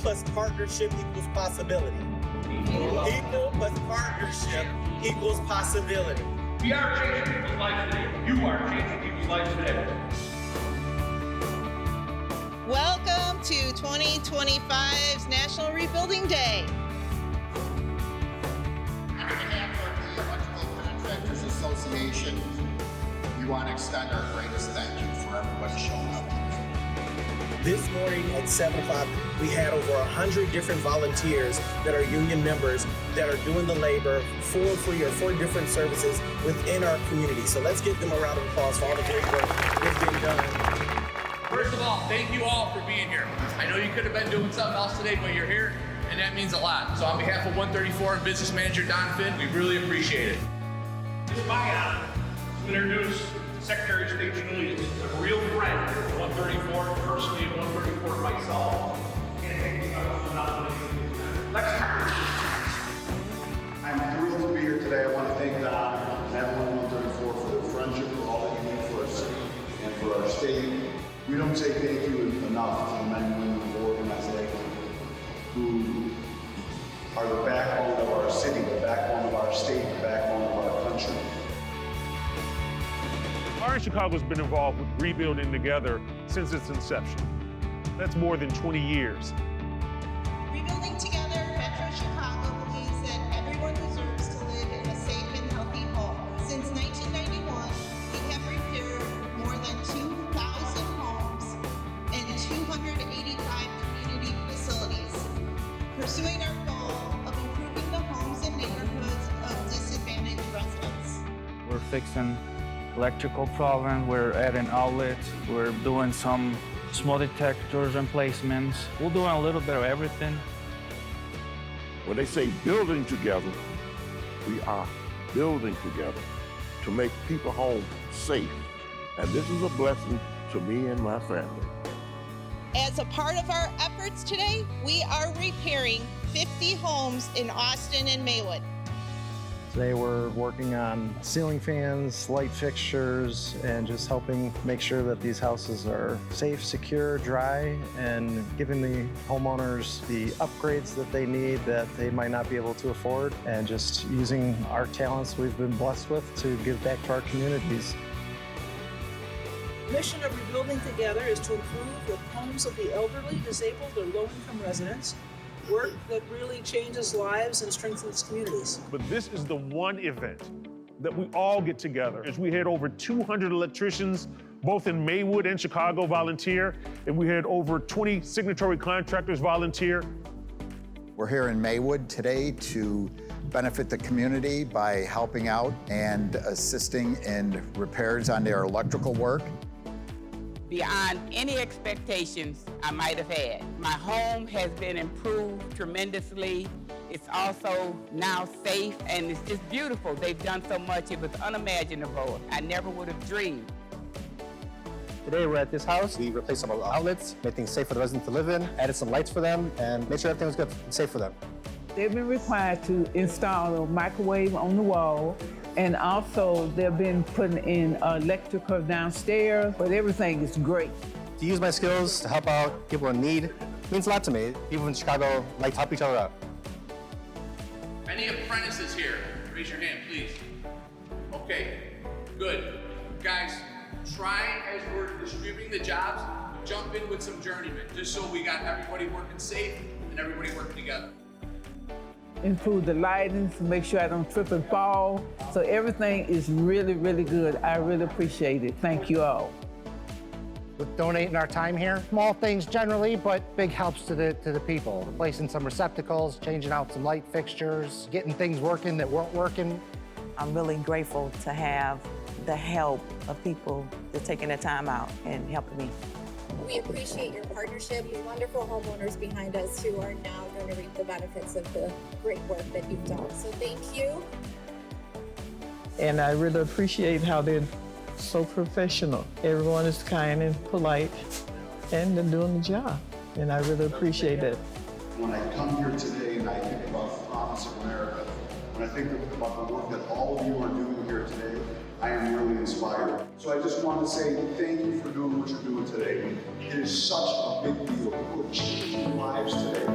plus partnership equals possibility. People plus partnership equals possibility. We are changing people's lives today. You are changing people's lives today. Welcome to 2025's National Rebuilding Day. On behalf of the Electrical Contractors Association, we want to extend our greatest thank you for everybody showing up. This morning at 7 o'clock, we had over 100 different volunteers that are union members that are doing the labor for free or for different services within our community. So let's give them a round of applause for all the great work that's been done. First of all, thank you all for being here. I know you could have been doing something else today, but you're here, and that means a lot. So on behalf of 134 and Business Manager Don Finn, we really appreciate it. It's my honor to introduce Secretary of State Julius, a real friend of 134, personally of 134 myself. I'm thrilled to be here today. I want to thank Don and everyone at 134 for their friendship, for all that you do for us and for our state. We don't say thank you enough to the men and women of the organization who are the backbone of our city, the backbone of our state, the backbone of our country. Fire in Chicago has been involved with rebuilding together since its inception. That's more than 20 years. Rebuilding Together, Metro Chicago believes that everyone deserves to live in a safe and healthy home. Since 1991, we have repaired more than 2,000 homes and 285 community facilities, pursuing our goal of improving the homes and neighborhoods of disadvantaged residents. We're fixing electrical problem, we're adding outlets, we're doing some small detectors replacements. We're doing a little bit of everything. When they say building together, we are building together to make people home safe. And this is a blessing to me and my family. As a part of our efforts today, we are repairing 50 homes in Austin and Maywood. Today we're working on ceiling fans, light fixtures, and just helping make sure that these houses are safe, secure, dry, and giving the homeowners the upgrades that they need that they might not be able to afford, and just using our talents we've been blessed with to give back to our communities. The mission of Rebuilding Together is to improve the homes of the elderly, disabled, or low-income residents. Work that really changes lives and strengthens communities. But this is the one event that we all get together. As we had over 200 electricians, both in Maywood and Chicago, volunteer, and we had over 20 signatory contractors volunteer. We're here in Maywood today to benefit the community by helping out and assisting in repairs on their electrical work. Beyond any expectations I might have had. My home has been improved tremendously. It's also now safe and it's just beautiful. They've done so much, it was unimaginable. I never would have dreamed. Today we're at this house. We replaced some of the outlets, made things safe for the residents to live in, added some lights for them, and made sure everything was good and safe for them. They've been required to install a microwave on the wall, and also they've been putting in electrical downstairs, but everything is great. To use my skills to help out people in need means a lot to me. People in Chicago like to help each other out. Any apprentices here? Raise your hand, please. Okay, good. Guys, try as we're distributing the jobs, jump in with some journeymen, just so we got everybody working safe and everybody working together. Improve the lighting to make sure I don't trip and fall. So everything is really, really good. I really appreciate it. Thank you all. With donating our time here, small things generally, but big helps to the people. Replacing some receptacles, changing out some light fixtures, getting things working that weren't working. I'm really grateful to have the help of people that are taking their time out and helping me. We appreciate your partnership with wonderful homeowners behind us who are now going to reap the benefits of the great work that you've done. So thank you. And I really appreciate how they're so professional. Everyone is kind and polite, and they're doing the job. And I really appreciate it. When I come here today and I think about the promise of America, when I think about the work that all of you are doing here today, I am really inspired. So I just want to say thank you for doing what you're doing today. It is such a big deal. We're changing lives today.